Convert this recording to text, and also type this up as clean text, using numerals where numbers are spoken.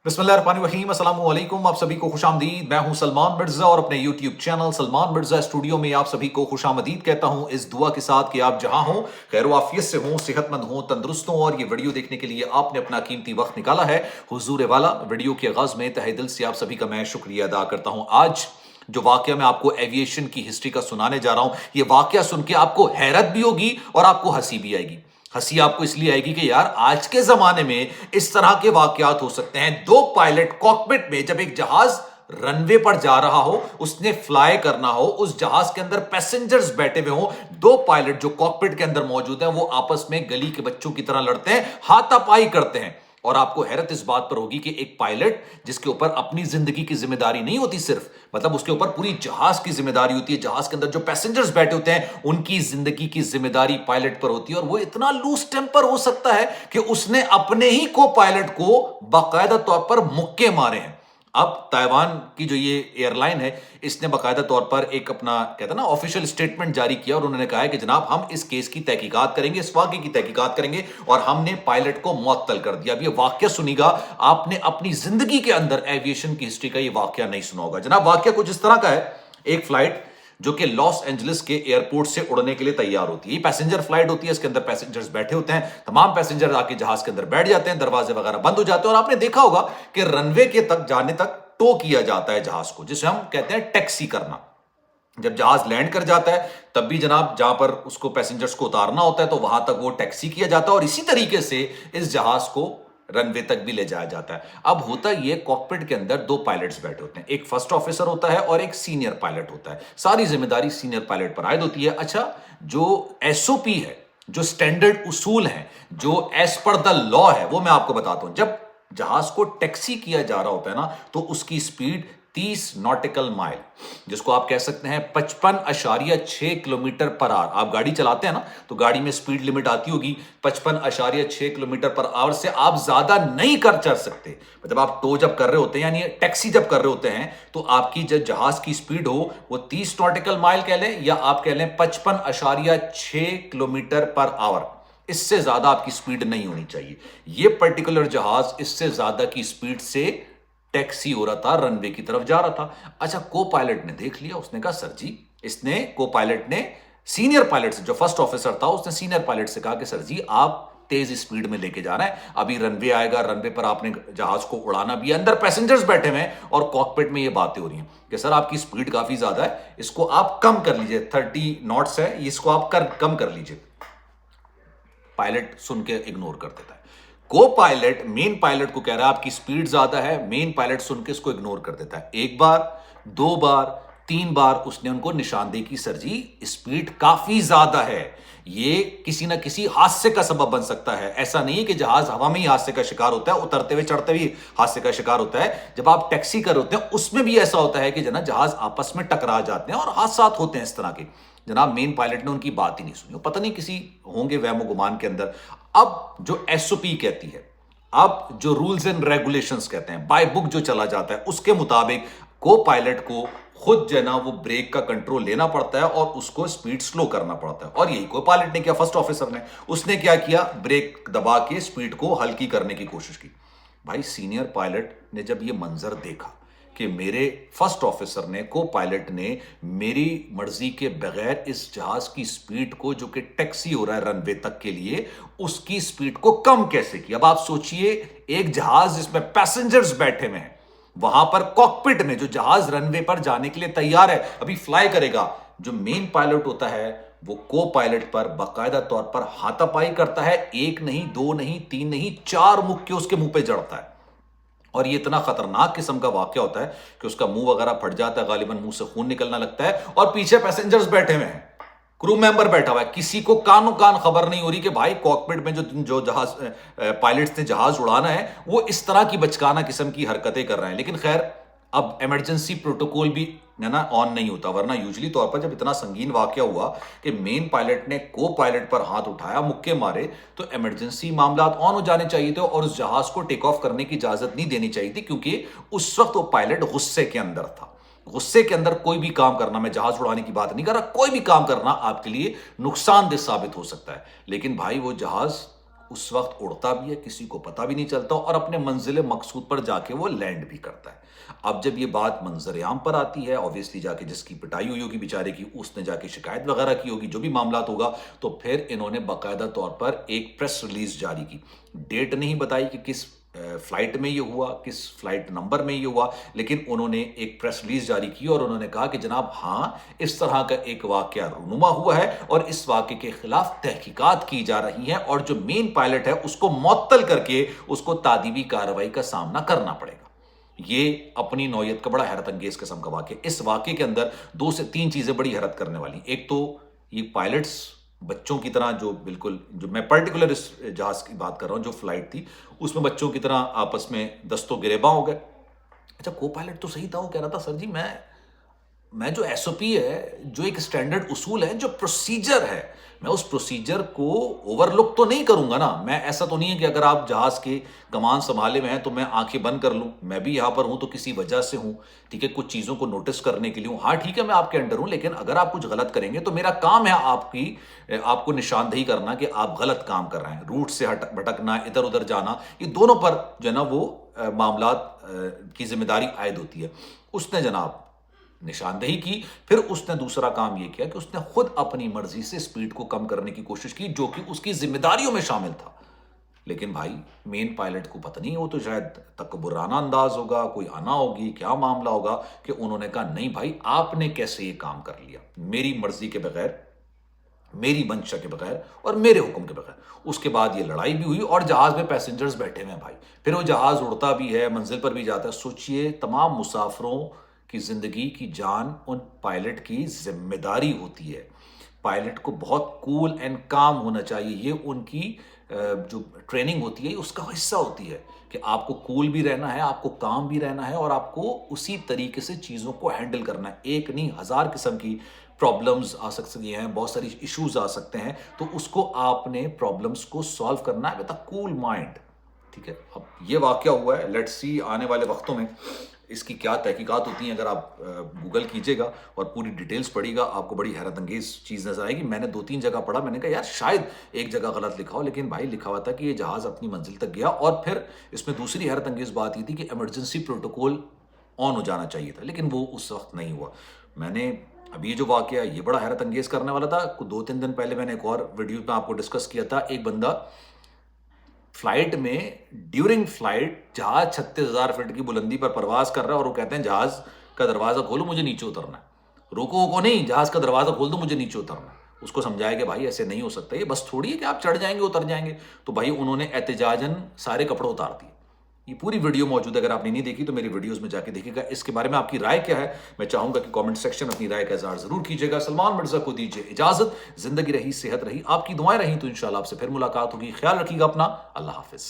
बिस्मिल्लाहिर्रहमानिर्रहीम, अस्सलाम वालेकुम। आप सभी को खुशामदीद। मैं हूं सलमान मिर्जा और अपने YouTube channel Salman Mirza studio में आप सभी को खुशामदीद कहता हूं, इस दुआ के साथ कि आप जहां हो खैर आफियत से हो, सेहतमंद हो, तंदुरुस्त हो। और ये वीडियो देखने के लिए आपने अपना कीमती वक्त निकाला है हुजूर वाला। वीडियो के आगाज में तहे दिल से आप सभी का मैं शुक्रिया अदा करता हूं। आज जो वाकया मैं आपको एविएशन की हिस्ट्री का सुनाने जा रहा हूं, ये वाकया सुन के आपको हैरत भी होगी और आपको हंसी भी आएगी। हंसी आपको इसलिए आएगी कि यार आज के जमाने में इस तरह के वाकयात हो सकते हैं। दो पायलट कॉकपिट में, जब एक जहाज रनवे पर जा रहा हो, उसने फ्लाई करना हो, उस जहाज के अंदर पैसेंजर्स बैठे हुए हो, दो पायलट जो कॉकपिट के अंदर मौजूद हैं वो आपस में गली के बच्चों की तरह लड़ते हैं, हाथापाई करते हैं। और आपको हैरत इस बात पर होगी कि एक पायलट जिसके ऊपर अपनी जिंदगी की जिम्मेदारी नहीं होती, सिर्फ मतलब उसके ऊपर पूरी जहाज की जिम्मेदारी होती है। जहाज के अंदर जो पैसेंजर्स बैठे होते हैं उनकी जिंदगी की जिम्मेदारी पायलट पर होती है। और वो इतना लूज टेम्पर हो सकता है कि उसने अपने ही को पायलट को बाकायदा तौर पर मुक्के मारे हैं। अब ताइवान की जो ये एयरलाइन है, इसने बाकायदा तौर पर एक अपना कहते हैं ना ऑफिशियल स्टेटमेंट जारी किया और उन्होंने कहा है कि जनाब हम इस केस की तहकीकात करेंगे, इस वाकये की तहकीकात करेंगे और हमने पायलट को मुअत्तल कर दिया। अब ये वाकया सुनिएगा, आपने अपनी जिंदगी के अंदर एविएशन की हिस्ट्री का ये वाकया नहीं सुना होगा। जनाब वाकया कुछ इस तरह का है, एक फ्लाइट जो कि लॉस एंजलिस के एयरपोर्ट से उड़ने के लिए तैयार होती है। ये पैसेंजर फ्लाइट होती है, इसके अंदर पैसेंजर्स बैठे होते हैं, तमाम पैसेंजर आके जहाज के अंदर बैठ जाते हैं, दरवाजे वगैरह बंद हो जाते हैं और आपने देखा होगा कि रनवे के तक जाने तक टो किया जाता है जहाज को, जिसे हम कहते हैं टैक्सी करना। जब जहाज लैंड कर जाता है तब भी जनाब जहां पर उसको पैसेंजर्स को उतारना होता है तो वहां तक वो टैक्सी किया जाता है और इसी तरीके से इस जहाज को रनवे तक भी ले जाया जाता है। अब होता ये कॉकपिट के अंदर दो पायलट्स बैठे होते हैं, एक फर्स्ट ऑफिसर होता है और एक सीनियर पायलट होता है। सारी जिम्मेदारी सीनियर पायलट पर आयद होती है। अच्छा, जो एसओपी है, जो स्टैंडर्ड उसूल है, जो एज पर द लॉ है, वो मैं आपको बताता हूं। जब जहाज को टैक्सी किया जा रहा होता है ना, तो उसकी स्पीड 30 नॉटिकल माइल, जिसको आप कह सकते हैं 55.6 किलोमीटर पर आवर। आप गाड़ी चलाते हैं ना, तो गाड़ी में स्पीड लिमिट आती होगी 55.6 किलोमीटर पर आवर से आप ज्यादा नहीं कर चल सकते। मतलब आप टो जब कर रहे होते हैं, यानी टैक्सी जब कर रहे होते हैं, तो आपकी जब जहाज की स्पीड हो वो 30 नॉटिकल माइल कह लें या आप कह लें 55.6 किलोमीटर पर आवर, इससे ज्यादा आपकी स्पीड नहीं होनी चाहिए। यह पर्टिकुलर जहाज इससे ज्यादा की स्पीड से टैक्सी हो रहा था, रनवे की तरफ जा रहा था। अच्छा, को पायलट ने देख लिया, उसने कहा सर जी, इसने को पायलट ने सीनियर पायलट से, जो फर्स्ट ऑफिसर था, उसने सीनियर पायलट से कहा कि सर जी आप तेज स्पीड में लेके जा रहे हैं, अभी रनवे आएगा, रनवे पर आपने जहाज को उड़ाना भी है, अंदर पैसेंजर्स बैठे हुए हैं और कॉकपिट में ये बातें हो रही हैं कि सर आपकी स्पीड काफी ज्यादा है, इसको आप कम कर लीजिए, 30 नॉट्स है, इसको आप कम कर लीजिए। पायलट सुन के इग्नोर कर देता है। को पायलट मेन पायलट को कह रहा है आपकी स्पीड ज्यादा है, मेन पायलट सुन के इसको इग्नोर कर देता है। एक बार, दो बार, तीन बार उसने उनको निशानदेही की, सर जी स्पीड काफी ज्यादा है, ये किसी ना किसी हादसे का सबब बन सकता है। ऐसा नहीं है कि जहाज हवा में ही हादसे का शिकार होता है, उतरते हुए चढ़ते हुए हादसे का शिकार होता है। जब आप टैक्सी कर होते हैं उसमें भी ऐसा होता है कि जहाज आपस में टकरा जाते हैं और हादसा होते हैं इस तरह के। जनाब मेन पायलट ने उनकी बात ही नहीं सुनी, पता नहीं किसी होंगे वहमो गुमान के अंदर। अब जो एसओपी कहती है, अब जो रूल्स एंड रेगुलेशंस कहते हैं, बाय बुक जो चला जाता है, उसके मुताबिक को पायलट को खुद वो ब्रेक का कंट्रोल लेना पड़ता है और उसको स्पीड स्लो करना पड़ता है। और यही को पायलट ने किया, फर्स्ट ऑफिसर ने, उसने क्या किया, ब्रेक दबा के स्पीड को हल्की करने की कोशिश की। भाई सीनियर पायलट ने जब ये मंजर देखा कि मेरे फर्स्ट ऑफिसर ने, को पायलट ने मेरी मर्जी के बगैर इस जहाज की स्पीड को, जो कि टैक्सी हो रहा है रनवे तक के लिए, उसकी स्पीड को कम कैसे किया। अब आप सोचिए, एक जहाज जिसमें पैसेंजर्स बैठे हुए हैं, वहां पर कॉकपिट में जो जहाज रनवे पर जाने के लिए तैयार है, अभी फ्लाई करेगा, जो मेन पायलट होता है वो को पायलट पर बाकायदा तौर पर हाथापाई करता है। एक नहीं, दो नहीं, तीन नहीं, 4 मुक्के उसके मुंह पे जड़ता है। और ये इतना खतरनाक किस्म का वाकया होता है कि उसका मुंह वगैरह फट जाता है, गालिबन मुंह से खून निकलना लगता है और पीछे पैसेंजर्स बैठे हुए हैं, क्रू मेंबर बैठा हुआ है, किसी को कानो कान खबर नहीं हो रही कि भाई कॉकपिट में जो जहाज पायलट्स ने जहाज उड़ाना है वो इस तरह की बचकाना किस्म की हरकतें कर रहे हैं। लेकिन खैर अब इमरजेंसी प्रोटोकॉल भी ना ऑन नहीं होता, वरना यूजली तौर पर जब इतना संगीन वाकया हुआ कि मेन पायलट ने को पायलट पर हाथ उठाया, मुक्के मारे, तो इमरजेंसी मामला ऑन हो जाने चाहिए थे और उस जहाज को टेक ऑफ करने की इजाजत नहीं देनी चाहिए थी, क्योंकि उस वक्त वो पायलट गुस्से के अंदर था। गुस्से के अंदर कोई भी काम करना, मैं जहाज उड़ाने की बात नहीं कर रहा, कोई भी काम करना आपके लिए नुकसानदेह साबित हो सकता है। लेकिन भाई वो जहाज اس وقت اڑتا بھی ہے، کسی کو پتہ بھی نہیں چلتا، اور اپنے منزل مقصود پر جا کے وہ لینڈ بھی کرتا ہے۔ اب جب یہ بات منظر عام پر آتی ہے، آبویسلی جا کے جس کی پٹائی ہوئی ہوگی بیچارے کی، اس نے جا کے شکایت وغیرہ کی ہوگی، جو بھی معاملات ہوگا، تو پھر انہوں نے باقاعدہ طور پر ایک پریس ریلیز جاری کی۔ ڈیٹ نہیں بتائی کہ کس فلائٹ میں یہ ہوا، کس فلائٹ نمبر میں یہ ہوا، لیکن انہوں نے ایک پریس ریلیز جاری کی اور انہوں نے کہا کہ جناب ہاں اس طرح کا ایک واقعہ رونما ہوا ہے اور اس واقعے کے خلاف تحقیقات کی جا رہی ہیں، اور جو مین پائلٹ ہے اس کو معطل کر کے اس کو تادیبی کارروائی کا سامنا کرنا پڑے گا۔ یہ اپنی نوعیت کا بڑا حیرت انگیز قسم کا واقعہ۔ اس واقعے کے اندر 2 سے 3 چیزیں بڑی حیرت کرنے والی۔ ایک تو یہ پائلٹس بچوں کی طرح جو میں پرٹیکولر اس جہاز کی بات کر رہا ہوں جو فلائٹ تھی، اس میں بچوں کی طرح آپس میں دست و گریباں ہو گئے۔ اچھا کو پائلٹ تو صحیح تھا، وہ کہہ رہا تھا سر جی میں جو ایس او پی ہے، جو ایک سٹینڈرڈ اصول ہے، جو پروسیجر ہے، میں اس پروسیجر کو اوور لک تو نہیں کروں گا نا۔ میں ایسا تو نہیں ہے کہ اگر آپ جہاز کے کمان سنبھالے میں ہیں تو میں آنکھیں بند کر لوں۔ میں بھی یہاں پر ہوں تو کسی وجہ سے ہوں، ٹھیک ہے، کچھ چیزوں کو نوٹس کرنے کے لیے ہوں۔ ہاں ٹھیک ہے میں آپ کے انڈر ہوں، لیکن اگر آپ کچھ غلط کریں گے تو میرا کام ہے آپ کو نشاندہی کرنا کہ آپ غلط کام کر رہے ہیں۔ روٹ سے بھٹکنا، ادھر ادھر جانا، یہ دونوں پر جو ہے نا وہ معاملات کی ذمہ داری عائد ہوتی ہے۔ اس نے جناب نشاندہی کی، پھر اس نے دوسرا کام یہ کیا کہ اس نے خود اپنی مرضی سے سپیڈ کو کم کرنے کی کوشش کی، جو کہ اس کی ذمہ داریوں میں شامل تھا۔ لیکن بھائی مین پائلٹ کو پتہ نہیں، وہ تو شاید تکبرانہ انداز ہوگا، کوئی آنا ہوگی، کیا معاملہ ہوگا کہ انہوں نے کہا نہیں بھائی آپ نے کیسے یہ کام کر لیا میری مرضی کے بغیر، میری منشا کے بغیر اور میرے حکم کے بغیر۔ اس کے بعد یہ لڑائی بھی ہوئی اور جہاز میں پیسنجرز بیٹھے ہوئے ہیں بھائی، پھر وہ جہاز اڑتا بھی ہے، منزل پر بھی جاتا ہے۔ سوچئے تمام مسافروں کی زندگی کی جان ان پائلٹ کی ذمہ داری ہوتی ہے۔ پائلٹ کو بہت کول اینڈ کام ہونا چاہیے، یہ ان کی جو ٹریننگ ہوتی ہے اس کا حصہ ہوتی ہے کہ آپ کو کول بھی رہنا ہے، آپ کو کام بھی رہنا ہے، اور آپ کو اسی طریقے سے چیزوں کو ہینڈل کرنا ہے۔ ایک نہیں 1000 قسم کی پرابلمز آ سکتی ہیں، بہت ساری ایشوز آ سکتے ہیں، تو اس کو آپ نے پرابلمز کو سالو کرنا ہے وتھ اے کول مائنڈ، ٹھیک ہے۔ اب یہ واقعہ ہوا ہے، لیٹس سی آنے والے وقتوں میں اس کی کیا تحقیقات ہوتی ہیں۔ اگر آپ گوگل کیجئے گا اور پوری ڈیٹیلز پڑھیے گا آپ کو بڑی حیرت انگیز چیز نظر آئے گی۔ میں نے 2-3 جگہ پڑھا، میں نے کہا یار شاید ایک جگہ غلط لکھا ہو، لیکن بھائی لکھا ہوا تھا کہ یہ جہاز اپنی منزل تک گیا، اور پھر اس میں دوسری حیرت انگیز بات یہ تھی کہ ایمرجنسی پروٹوکول آن ہو جانا چاہیے تھا، لیکن وہ اس وقت نہیں ہوا۔ میں نے اب یہ جو واقعہ یہ بڑا حیرت انگیز کرنے والا تھا، 2-3 دن پہلے میں نے ایک اور ویڈیو میں آپ کو ڈسکس کیا تھا، ایک بندہ فلائٹ میں ڈیورنگ فلائٹ جہاز 36,000 فٹ کی بلندی پر پرواز کر رہا ہے، اور وہ کہتے ہیں جہاز کا دروازہ کھولو مجھے نیچے اترنا ہے، روکو نہیں، جہاز کا دروازہ کھول دو مجھے نیچے اترنا ہے۔ اس کو سمجھایا کہ بھائی ایسے نہیں ہو سکتا، یہ بس تھوڑی ہے کہ آپ چڑھ جائیں گے اتر جائیں گے۔ تو بھائی انہوں نے احتجاجاً سارے کپڑے اتار دیے۔ یہ پوری ویڈیو موجود ہے، اگر آپ نے نہیں دیکھی تو میری ویڈیوز میں جا کے دیکھیے گا۔ اس کے بارے میں آپ کی رائے کیا ہے؟ میں چاہوں گا کہ کامنٹ سیکشن میں اپنی رائے کا اظہار ضرور کیجیے گا۔ سلمان مرزا کو دیجیے اجازت، زندگی رہی، صحت رہی، آپ کی دعائیں رہیں تو انشاءاللہ آپ سے پھر ملاقات ہوگی۔ خیال رکھیے گا اپنا، اللہ حافظ۔